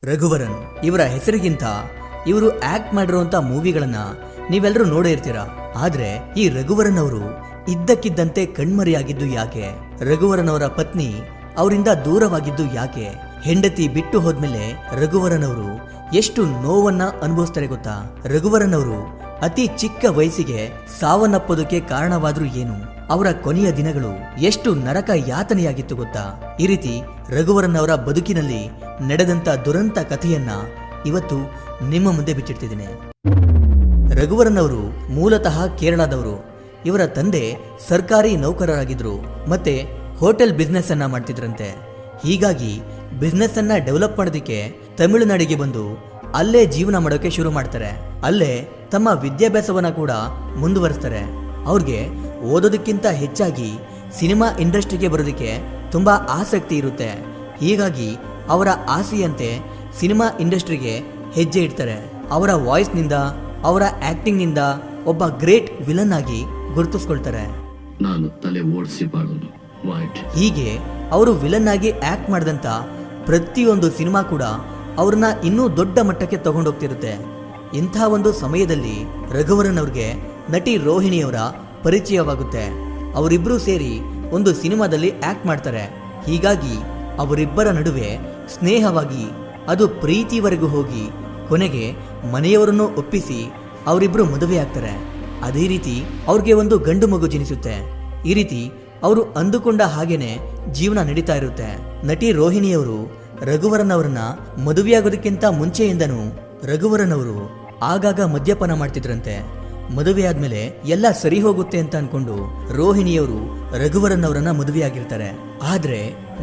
ರಘುವರನ್ ಇವರ ಹೆಸರಿಗಿಂತ ಇವರು ಆಕ್ಟ್ ಮಾಡಿರುವಂತ ಮೂವಿಗಳನ್ನ ನೀವೆಲ್ಲರೂ ನೋಡೇ ಇರ್ತೀರಾ. ಆದ್ರೆ ಈ ರಘುವರನ್ ಅವರು ಇದ್ದಕ್ಕಿದ್ದಂತೆ ಕಣ್ಮರೆಯಾಗಿದ್ದು ಯಾಕೆ? ರಘುವರನ್ ಅವರ ಪತ್ನಿ ಅವರಿಂದ ದೂರವಾಗಿದ್ದು ಯಾಕೆ? ಹೆಂಡತಿ ಬಿಟ್ಟು ಹೋದ್ಮೇಲೆ ರಘುವರನ್ ಅವರು ಎಷ್ಟು ನೋವನ್ನ ಅನುಭವಿಸ್ತಾರೆ ಗೊತ್ತಾ? ರಘುವರನ್ ಅವರು ಅತಿ ಚಿಕ್ಕ ವಯಸ್ಸಿಗೆ ಸಾವನ್ನಪ್ಪೋದಕ್ಕೆ ಕಾರಣವಾದ್ರೂ ಏನು? ಅವರ ಕೊನೆಯ ದಿನಗಳು ಎಷ್ಟು ನರಕ ಯಾತನೆಯಾಗಿತ್ತು ಗೊತ್ತಾ? ಈ ರೀತಿ ರಘುವರನ್ ಅವರ ಬದುಕಿನಲ್ಲಿ ನಡೆದಂತ ದುರಂತ ಕಥೆಯನ್ನ ಇವತ್ತು ನಿಮ್ಮ ಮುಂದೆ ಬಿಚ್ಚಿಡ್ತಿದ್ದೀನಿ. ರಘುವರನ್ ಅವರು ಮೂಲತಃ ಕೇರಳದವರು. ಇವರ ತಂದೆ ಸರ್ಕಾರಿ ನೌಕರರಾಗಿದ್ರು ಮತ್ತೆ ಹೋಟೆಲ್ ಬಿಸ್ನೆಸ್ ಅನ್ನ ಮಾಡ್ತಿದ್ರಂತೆ. ಹೀಗಾಗಿ ಬಿಸ್ನೆಸ್ ಅನ್ನ ಡೆವಲಪ್ ಮಾಡೋದಕ್ಕೆ ತಮಿಳುನಾಡಿಗೆ ಬಂದು ಅಲ್ಲೇ ಜೀವನ ಮಾಡೋಕೆ ಶುರು ಮಾಡ್ತಾರೆ. ಅಲ್ಲೇ ತಮ್ಮ ವಿದ್ಯಾಭ್ಯಾಸವನ್ನ ಕೂಡ ಮುಂದುವರಿಸ್ತಾರೆ. ಅವ್ರಿಗೆ ಓದೋದಕ್ಕಿಂತ ಹೆಚ್ಚಾಗಿ ಸಿನಿಮಾ ಇಂಡಸ್ಟ್ರಿಗೆ ಬರೋದಕ್ಕೆ ತುಂಬಾ ಆಸಕ್ತಿ ಇರುತ್ತೆ. ಹೀಗಾಗಿ ಅವರ ಆಸೆಯಂತೆ ಸಿನಿಮಾ ಇಂಡಸ್ಟ್ರಿಗೆ ಹೆಜ್ಜೆ ಇಡ್ತಾರೆ. ಅವರ ವಾಯ್ಸ್ನಿಂದ ಅವರ ಆಕ್ಟಿಂಗ್ ನಿಂದ ಒಬ್ಬ ಗ್ರೇಟ್ ವಿಲನ್ ಆಗಿ ಗುರುತಿಸ್ಕೊಳ್ತಾರೆ. ನಾನು ತಲೆ ಓಡಿಸಿ ಬಾಳೋನು. ಹೀಗೆ ಅವರು ವಿಲನ್ ಆಗಿ ಆಕ್ಟ್ ಮಾಡಿದಂತ ಪ್ರತಿಯೊಂದು ಸಿನಿಮಾ ಕೂಡ ಅವ್ರನ್ನ ಇನ್ನೂ ದೊಡ್ಡ ಮಟ್ಟಕ್ಕೆ ತಗೊಂಡೋಗ್ತಿರುತ್ತೆ. ಇಂಥ ಒಂದು ಸಮಯದಲ್ಲಿ ರಘುವರನ್ ಅವ್ರಿಗೆ ನಟಿ ರೋಹಿಣಿಯವರ ಪರಿಚಯವಾಗುತ್ತೆ. ಅವರಿಬ್ಬರೂ ಸೇರಿ ಒಂದು ಸಿನಿಮಾದಲ್ಲಿ ಆಕ್ಟ್ ಮಾಡ್ತಾರೆ. ಹೀಗಾಗಿ ಅವರಿಬ್ಬರ ನಡುವೆ ಸ್ನೇಹವಾಗಿ ಅದು ಪ್ರೀತಿವರೆಗೂ ಹೋಗಿ ಕೊನೆಗೆ ಮನೆಯವರನ್ನು ಒಪ್ಪಿಸಿ ಅವರಿಬ್ರು ಮದುವೆ ಆಗ್ತಾರೆ. ಅದೇ ರೀತಿ ಅವ್ರಿಗೆ ಒಂದು ಗಂಡು ಮಗು ಜನಿಸುತ್ತೆ. ಈ ರೀತಿ ಅವರು ಅಂದುಕೊಂಡ ಹಾಗೇನೆ ಜೀವನ ನಡೀತಾ ಇರುತ್ತೆ. ನಟಿ ರೋಹಿಣಿಯವರು ರಘುವರನ್ ಅವರನ್ನ ಮದುವೆಯಾಗೋದಕ್ಕಿಂತ ಮುಂಚೆಯಿಂದನೂ ರಘುವರನ್ ಅವರು ಆಗಾಗ ಮದ್ಯಪಾನ ಮಾಡ್ತಿದ್ರಂತೆ. ಮದುವೆ ಆದ್ಮೇಲೆ ಎಲ್ಲ ಸರಿ ಹೋಗುತ್ತೆ ಅಂತ ಅನ್ಕೊಂಡು ರೋಹಿಣಿಯವರು ರಘುವರನ್ ಅವರನ್ನ ಮದುವೆಯಾಗಿರ್ತಾರೆ. ಆದ್ರೆ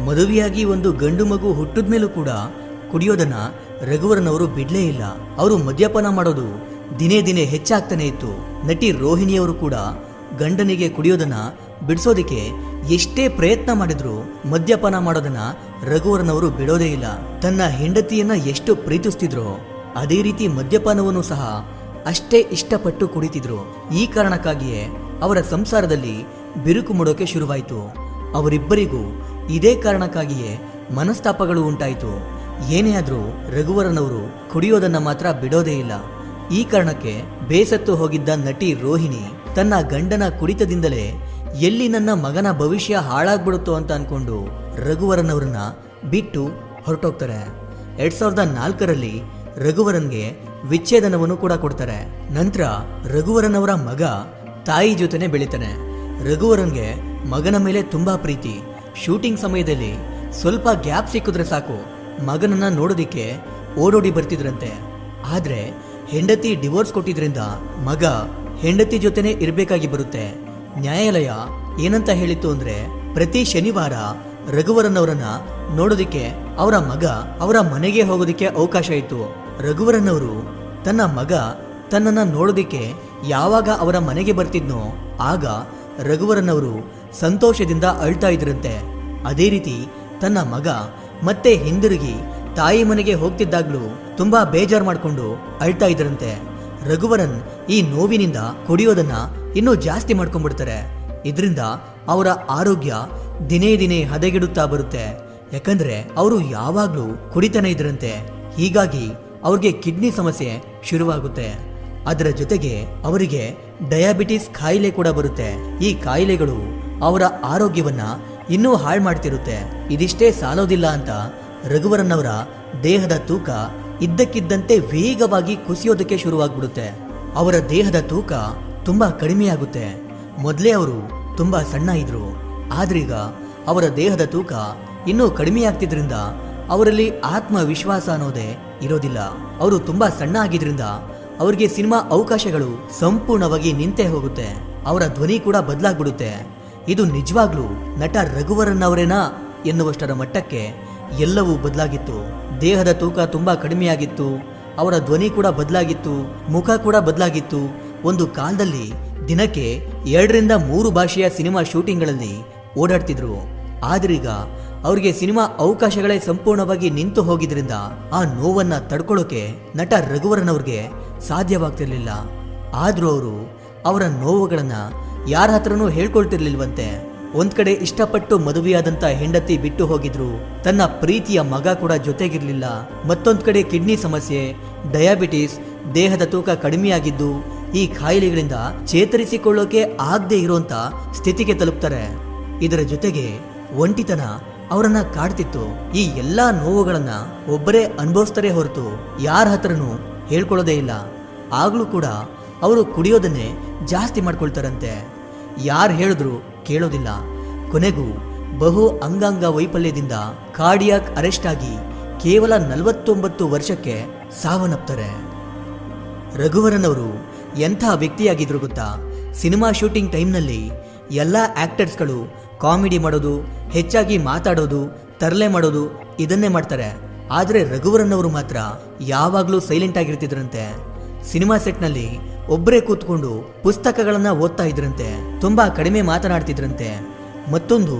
ಮದುವೆಯಾಗಿ ಒಂದು ಗಂಡು ಮಗು ಹುಟ್ಟಿದ್ಮೇಲೂ ಕೂಡ ಕುಡಿಯೋದನ್ನ ರಘುವರನ್ ಅವರು ಬಿಡ್ಲೇ ಇಲ್ಲ. ಅವರು ಮದ್ಯಪಾನ ಮಾಡೋದು ದಿನೇ ದಿನೇ ಹೆಚ್ಚಾಗ್ತಾನೆ ಇತ್ತು. ನಟಿ ರೋಹಿಣಿಯವರು ಕೂಡ ಗಂಡನಿಗೆ ಕುಡಿಯೋದನ್ನ ಬಿಡಿಸೋದಕ್ಕೆ ಎಷ್ಟೇ ಪ್ರಯತ್ನ ಮಾಡಿದ್ರು ಮದ್ಯಪಾನ ಮಾಡೋದನ್ನ ರಘುವರನ್ ಅವರು ಬಿಡೋದೇ ಇಲ್ಲ. ತನ್ನ ಹೆಂಡತಿಯನ್ನ ಎಷ್ಟು ಪ್ರೀತಿಸ್ತಿದ್ರೋ ಅದೇ ರೀತಿ ಮದ್ಯಪಾನವನ್ನು ಸಹ ಅಷ್ಟೇ ಇಷ್ಟಪಟ್ಟು ಕುಡಿತಿದ್ರು. ಈ ಕಾರಣಕ್ಕಾಗಿಯೇ ಅವರ ಸಂಸಾರದಲ್ಲಿ ಬಿರುಕು ಮೂಡೋಕೆ ಶುರುವಾಯಿತು. ಅವರಿಬ್ಬರಿಗೂ ಇದೇ ಕಾರಣಕ್ಕಾಗಿಯೇ ಮನಸ್ತಾಪಗಳು ಉಂಟಾಯಿತು. ಏನೇ ಆದ್ರೂ ರಘುವರನ್ ಅವರು ಕುಡಿಯೋದನ್ನ ಮಾತ್ರ ಬಿಡೋದೇ ಇಲ್ಲ. ಈ ಕಾರಣಕ್ಕೆ ಬೇಸತ್ತು ಹೋಗಿದ್ದ ನಟಿ ರೋಹಿಣಿ ತನ್ನ ಗಂಡನ ಕುಡಿತದಿಂದಲೇ ಎಲ್ಲಿ ನನ್ನ ಮಗನ ಭವಿಷ್ಯ ಹಾಳಾಗ್ಬಿಡುತ್ತೋ ಅಂತ ಅನ್ಕೊಂಡು ರಘುವರನ್ ಅವರನ್ನ ಬಿಟ್ಟು ಹೊರಟೋಗ್ತಾರೆ. 2004ರಲ್ಲಿ ರಘುವರನ್ಗೆ ವಿಚ್ಛೇದನವನ್ನು ಕೂಡ ಕೊಡ್ತಾರೆ. ನಂತರ ರಘುವರನ್ ಅವರ ಮಗ ತಾಯಿ ಜೊತೆನೆ ಬೆಳಿತಾನೆ. ರಘುವರನ್ಗೆ ಮಗನ ಮೇಲೆ ತುಂಬಾ ಪ್ರೀತಿ. ಶೂಟಿಂಗ್ ಸಮಯದಲ್ಲಿ ಸ್ವಲ್ಪ ಗ್ಯಾಪ್ ಸಿಕ್ಕಿದ್ರೆ ಸಾಕು ಮಗನನ್ನ ನೋಡೋದಿಕ್ಕೆ ಓಡೋಡಿ ಬರ್ತಿದ್ರಂತೆ. ಆದ್ರೆ ಹೆಂಡತಿ ಡಿವೋರ್ಸ್ ಕೊಟ್ಟಿದ್ರಿಂದ ಮಗ ಹೆಂಡತಿ ಜೊತೆನೆ ಇರಬೇಕಾಗಿ ಬರುತ್ತೆ. ನ್ಯಾಯಾಲಯ ಏನಂತ ಹೇಳಿತ್ತು ಅಂದ್ರೆ ಪ್ರತಿ ಶನಿವಾರ ರಘುವರನ್ ಅವರನ್ನ ನೋಡೋದಿಕ್ಕೆ ಅವರ ಮಗ ಅವರ ಮನೆಗೆ ಹೋಗೋದಿಕ್ಕೆ ಅವಕಾಶ ಇತ್ತು. ರಘುವರನ್ ಅವರು ತನ್ನ ಮಗ ತನ್ನನ್ನ ನೋಡೋದಿಕ್ಕೆ ಯಾವಾಗ ಅವರ ಮನೆಗೆ ಬರ್ತಿದ್ನೋ ಆಗ ರಘುವರನ್ ಅವರು ಸಂತೋಷದಿಂದ ಅಳ್ತಾ ಇದ್ರಂತೆ. ಅದೇ ರೀತಿ ತನ್ನ ಮಗ ಮತ್ತೆ ಹಿಂದಿರುಗಿ ತಾಯಿ ಮನೆಗೆ ಹೋಗ್ತಿದ್ದಾಗ್ಲೂ ತುಂಬಾ ಬೇಜಾರು ಮಾಡ್ಕೊಂಡು ಅಳ್ತಾ ಇದ್ರಂತೆ. ರಘುವರನ್ ಈ ನೋವಿನಿಂದ ಕುಡಿಯೋದನ್ನ ಇನ್ನೂ ಜಾಸ್ತಿ ಮಾಡ್ಕೊಂಡ್ಬಿಡ್ತಾರೆ. ಇದರಿಂದ ಅವರ ಆರೋಗ್ಯ ದಿನೇ ದಿನೇ ಹದಗೆಡುತ್ತಾ ಬರುತ್ತೆ. ಯಾಕಂದ್ರೆ ಅವರು ಯಾವಾಗ್ಲೂ ಕುಡಿತಾನೆ ಇದ್ರಂತೆ. ಹೀಗಾಗಿ ಅವ್ರಿಗೆ ಕಿಡ್ನಿ ಸಮಸ್ಯೆ ಶುರುವಾಗುತ್ತೆ. ಅದರ ಜೊತೆಗೆ ಅವರಿಗೆ ಡಯಾಬಿಟಿಸ್ ಕಾಯಿಲೆ ಕೂಡ ಬರುತ್ತೆ. ಈ ಕಾಯಿಲೆಗಳು ಅವರ ಆರೋಗ್ಯವನ್ನ ಇನ್ನೂ ಹಾಳು ಮಾಡ್ತಿರುತ್ತೆ. ಇದಿಷ್ಟೇ ಸಾಲೋದಿಲ್ಲ ಅಂತ ರಘುವರನ್ ಅವರ ದೇಹದ ತೂಕ ಇದ್ದಕ್ಕಿದ್ದಂತೆ ವೇಗವಾಗಿ ಕುಸಿಯೋದಕ್ಕೆ ಶುರುವಾಗ್ಬಿಡುತ್ತೆ. ಅವರ ದೇಹದ ತೂಕ ತುಂಬಾ ಕಡಿಮೆಯಾಗುತ್ತೆ. ಮೊದಲೇ ಅವರು ತುಂಬಾ ಸಣ್ಣ ಇದ್ರು. ಆದ್ರೀಗ ಅವರ ದೇಹದ ತೂಕ ಇನ್ನೂ ಕಡಿಮೆಯಾಗ್ತಿದ್ರಿಂದ ಅವರಲ್ಲಿ ಆತ್ಮವಿಶ್ವಾಸ ಅನ್ನೋದೇ ಇರೋದಿಲ್ಲ. ಅವರು ತುಂಬಾ ಸಣ್ಣ ಆಗಿದ್ರಿಂದ ಅವರಿಗೆ ಸಿನಿಮಾ ಅವಕಾಶಗಳು ಸಂಪೂರ್ಣವಾಗಿ ನಿಂತೇ ಹೋಗುತ್ತೆ. ಅವರ ಧ್ವನಿ ಕೂಡ ಬದಲಾಗ್ಬಿಡುತ್ತೆ. ಇದು ನಿಜವಾಗ್ಲೂ ನಟ ರಘುವರನ್ ಅವರೇನಾ ಎನ್ನುವಷ್ಟರ ಮಟ್ಟಕ್ಕೆ ಎಲ್ಲವೂ ಬದಲಾಗಿತ್ತು. ದೇಹದ ತೂಕ ತುಂಬಾ ಕಡಿಮೆಯಾಗಿತ್ತು. ಅವರ ಧ್ವನಿ ಕೂಡ ಬದಲಾಗಿತ್ತು. ಮುಖ ಕೂಡ ಬದಲಾಗಿತ್ತು. ಒಂದು ಕಾಲದಲ್ಲಿ ದಿನಕ್ಕೆ 2ರಿಂದ 3 ಭಾಷೆಯ ಸಿನಿಮಾ ಶೂಟಿಂಗ್ಗಳಲ್ಲಿ ಓಡಾಡ್ತಿದ್ರು. ಆದ್ರೀಗ ಅವ್ರಿಗೆ ಸಿನಿಮಾ ಅವಕಾಶಗಳೇ ಸಂಪೂರ್ಣವಾಗಿ ನಿಂತು ಹೋಗಿದ್ರಿಂದ ಆ ನೋವನ್ನ ತಡ್ಕೊಳ್ಳೋಕೆ ನಟ ರಘುವರನ್ ಅವ್ರಿಗೆ ಸಾಧ್ಯವಾಗ್ತಿರ್ಲಿಲ್ಲ. ಆದ್ರೂ ಅವರು ಅವರ ನೋವುಗಳನ್ನ ಯಾರ ಹತ್ರನೂ ಹೇಳ್ಕೊಳ್ತಿರ್ಲಿಲ್ವಂತೆ. ಒಂದ್ ಕಡೆ ಇಷ್ಟಪಟ್ಟು ಮದುವೆಯಾದಂತ ಹೆಂಡತಿ ಬಿಟ್ಟು ಹೋಗಿದ್ರು, ತನ್ನ ಪ್ರೀತಿಯ ಮಗ ಕೂಡ ಜೊತೆಗಿರ್ಲಿಲ್ಲ. ಮತ್ತೊಂದ್ ಕಡೆ ಕಿಡ್ನಿ ಸಮಸ್ಯೆ, ಡಯಾಬಿಟಿಸ್, ದೇಹದ ತೂಕ ಕಡಿಮೆಯಾಗಿದ್ದು, ಈ ಕಾಯಿಲೆಗಳಿಂದ ಚೇತರಿಸಿಕೊಳ್ಳೋಕೆ ಆಗದೆ ಇರುವಂತ ಸ್ಥಿತಿಗೆ ತಲುಪ್ತಾರೆ. ಇದರ ಜೊತೆಗೆ ಒಂಟಿತನ ಅವರನ್ನ ಕಾಡ್ತಿತ್ತು. ಈ ಎಲ್ಲಾ ನೋವುಗಳನ್ನ ಒಬ್ಬರೇ ಅನುಭವಿಸ್ತಾರೆ ಹೊರತು ಯಾರ ಹತ್ರನೂ ಹೇಳ್ಕೊಳ್ಳೋದೇ ಇಲ್ಲ. ಆಗ್ಲೂ ಕೂಡ ಅವರು ಕುಡಿಯೋದನ್ನೇ ಜಾಸ್ತಿ ಮಾಡ್ಕೊಳ್ತಾರಂತೆ. ಯಾರು ಹೇಳಿದ್ರು ಕೇಳೋದಿಲ್ಲ. ಕೊನೆಗೂ ಬಹು ಅಂಗಾಂಗ ವೈಫಲ್ಯದಿಂದ ಕಾರ್ಡಿಯಾಕ್ ಅರೆಸ್ಟ್ ಆಗಿ ಕೇವಲ 49 ವರ್ಷಕ್ಕೆ ಸಾವನ್ನಪ್ತಾರೆ. ರಘುವರನ್ ಅವರು ಎಂಥ ವ್ಯಕ್ತಿಯಾಗಿದ್ರು ಗೊತ್ತಾ? ಸಿನಿಮಾ ಶೂಟಿಂಗ್ ಟೈಮ್ನಲ್ಲಿ ಎಲ್ಲ ಆಕ್ಟರ್ಸ್ಗಳು ಕಾಮಿಡಿ ಮಾಡೋದು, ಹೆಚ್ಚಾಗಿ ಮಾತಾಡೋದು, ತರಲೆ ಮಾಡೋದು ಇದನ್ನೇ ಮಾಡ್ತಾರೆ. ಆದರೆ ರಘುವರನ್ ಅವರು ಮಾತ್ರ ಯಾವಾಗಲೂ ಸೈಲೆಂಟ್ ಆಗಿರ್ತಿದ್ರಂತೆ. ಸಿನಿಮಾ ಸೆಟ್ನಲ್ಲಿ ಒಬ್ಬರೇ ಕೂತ್ಕೊಂಡು ಪುಸ್ತಕಗಳನ್ನ ಓದ್ತಾ ಇದ್ರಂತೆ. ತುಂಬಾ ಕಡಿಮೆ ಮಾತನಾಡ್ತಿದ್ರಂತೆ. ಮತ್ತೊಂದು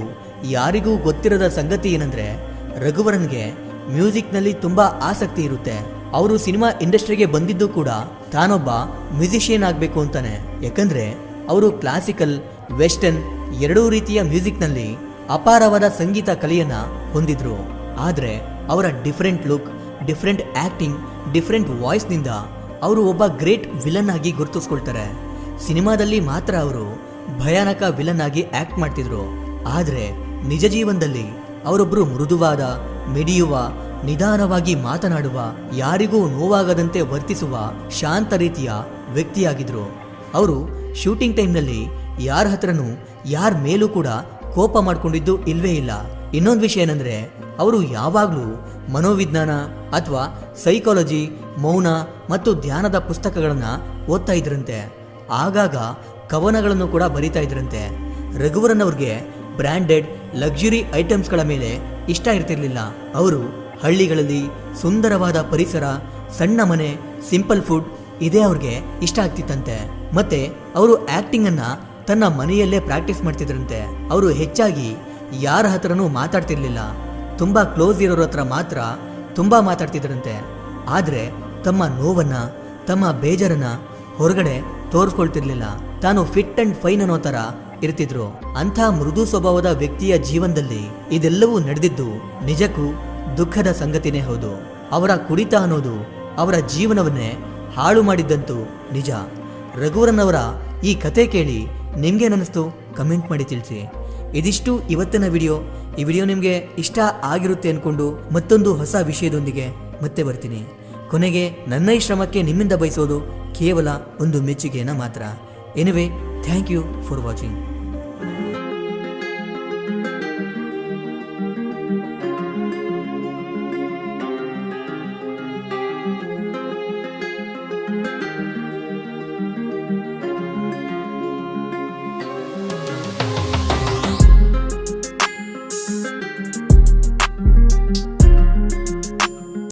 ಯಾರಿಗೂ ಗೊತ್ತಿರದ ಸಂಗತಿ ಏನಂದ್ರೆ, ರಘುವರನ್ಗೆ ಮ್ಯೂಸಿಕ್ನಲ್ಲಿ ತುಂಬಾ ಆಸಕ್ತಿ ಇರುತ್ತೆ. ಅವರು ಸಿನಿಮಾ ಇಂಡಸ್ಟ್ರಿಗೆ ಬಂದಿದ್ದು ಕೂಡ ತಾನೊಬ್ಬ ಮ್ಯೂಸಿಷಿಯನ್ ಆಗಬೇಕು ಅಂತಾನೆ. ಯಾಕಂದ್ರೆ ಅವರು ಕ್ಲಾಸಿಕಲ್, ವೆಸ್ಟರ್ನ್ ಎರಡೂ ರೀತಿಯ ಮ್ಯೂಸಿಕ್ನಲ್ಲಿ ಅಪಾರವಾದ ಸಂಗೀತ ಕಲೆಯನ್ನ ಹೊಂದಿದ್ರು. ಆದರೆ ಅವರ different look, different acting, different ವಾಯ್ಸ್ನಿಂದ ಅವರು ಒಬ್ಬ ಗ್ರೇಟ್ ವಿಲನ್ ಆಗಿ ಗುರುತಿಸ್ಕೊಳ್ತಾರೆ. ಸಿನಿಮಾದಲ್ಲಿ ಮಾತ್ರ ಅವರು ಭಯಾನಕ ವಿಲನ್ ಆಗಿ ಆಕ್ಟ್ ಮಾಡ್ತಿದ್ರು. ಆದರೆ ನಿಜ ಜೀವನದಲ್ಲಿ ಅವರೊಬ್ಬರು ಮೃದುವಾದ, ಮಿಡಿಯುವ, ನಿಧಾನವಾಗಿ ಮಾತನಾಡುವ, ಯಾರಿಗೂ ನೋವಾಗದಂತೆ ವರ್ತಿಸುವ ಶಾಂತ ರೀತಿಯ ವ್ಯಕ್ತಿಯಾಗಿದ್ರು. ಅವರು ಶೂಟಿಂಗ್ ಟೈಮ್ನಲ್ಲಿ ಯಾರ ಹತ್ರನೂ ಯಾರ ಮೇಲೂ ಕೂಡ ಕೋಪ ಮಾಡ್ಕೊಂಡಿದ್ದು ಇಲ್ವೇ ಇಲ್ಲ. ಇನ್ನೊಂದು ವಿಷಯ ಏನಂದ್ರೆ, ಅವರು ಯಾವಾಗಲೂ ಮನೋವಿಜ್ಞಾನ ಅಥವಾ ಸೈಕಾಲಜಿ, ಮೌನ ಮತ್ತು ಧ್ಯಾನದ ಪುಸ್ತಕಗಳನ್ನು ಓದ್ತಾ ಇದ್ರಂತೆ. ಆಗಾಗ ಕವನಗಳನ್ನು ಕೂಡ ಬರೀತಾ ಇದ್ರಂತೆ. ರಘುವರನ್ ಅವ್ರಿಗೆ ಬ್ರ್ಯಾಂಡೆಡ್ ಲಕ್ಸುರಿ ಐಟಮ್ಸ್ಗಳ ಮೇಲೆ ಇಷ್ಟ ಇರ್ತಿರ್ಲಿಲ್ಲ. ಅವರು ಹಳ್ಳಿಗಳಲ್ಲಿ ಸುಂದರವಾದ ಪರಿಸರ, ಸಣ್ಣ ಮನೆ, ಸಿಂಪಲ್ ಫುಡ್ ಇದೇ ಅವ್ರಿಗೆ ಇಷ್ಟ ಆಗ್ತಿತ್ತಂತೆ. ಮತ್ತೆ ಅವರು ಆಕ್ಟಿಂಗ್ ಅನ್ನ ತನ್ನ ಮನೆಯಲ್ಲೇ ಪ್ರಾಕ್ಟೀಸ್ ಮಾಡ್ತಿದ್ರಂತೆ. ಅವರು ಹೆಚ್ಚಾಗಿ ಯಾರ ಹತ್ರನೂ ಮಾತಾಡ್ತಿರ್ಲಿಲ್ಲ. ತುಂಬಾ ಕ್ಲೋಸ್ ಇರೋರ ಹತ್ರ ಮಾತ್ರ ತುಂಬಾ ಮಾತಾಡ್ತಿದ್ರಂತೆ. ಆದ್ರೆ ತಮ್ಮ ನೋವನ್ನ, ತಮ್ಮ ಬೇಜಾರನ್ನ ಹೊರಗಡೆ ತೋರಿಸ್ಕೊಳ್ತಿರ್ಲಿಲ್ಲ. ತಾನು ಫಿಟ್ ಅಂಡ್ ಫೈನ್ ಅನ್ನೋ ತರ ಇರ್ತಿದ್ರು. ಅಂಥ ಮೃದು ಸ್ವಭಾವದ ವ್ಯಕ್ತಿಯ ಜೀವನದಲ್ಲಿ ಇದೆಲ್ಲವೂ ನಡೆದಿದ್ದು ನಿಜಕ್ಕೂ ದುಃಖದ ಸಂಗತಿನೇ ಹೌದು. ಅವರ ಕುಡಿತ ಅನ್ನೋದು ಅವರ ಜೀವನವನ್ನೇ ಹಾಳು ಮಾಡಿದ್ದಂತೂ ನಿಜ. ರಘುವರನ್ ಅವರ ಈ ಕತೆ ಕೇಳಿ ನಿಮ್ಗೇನನ್ನಿಸ್ತು ಕಮೆಂಟ್ ಮಾಡಿ ತಿಳಿಸಿ. ಇದಿಷ್ಟು ಇವತ್ತಿನ ವಿಡಿಯೋ. ಈ ವಿಡಿಯೋ ನಿಮಗೆ ಇಷ್ಟ ಆಗಿರುತ್ತೆ ಅನ್ಕೊಂಡು ಮತ್ತೊಂದು ಹೊಸ ವಿಷಯದೊಂದಿಗೆ ಮತ್ತೆ ಬರ್ತೀನಿ. ಕೊನೆಗೆ ನನ್ನ ಈ ಶ್ರಮಕ್ಕೆ ನಿಮ್ಮಿಂದ ಬಯಸೋದು ಕೇವಲ ಒಂದು ಮೆಚ್ಚುಗೆಯನ್ನು ಮಾತ್ರ. Anyway, thank you for watching.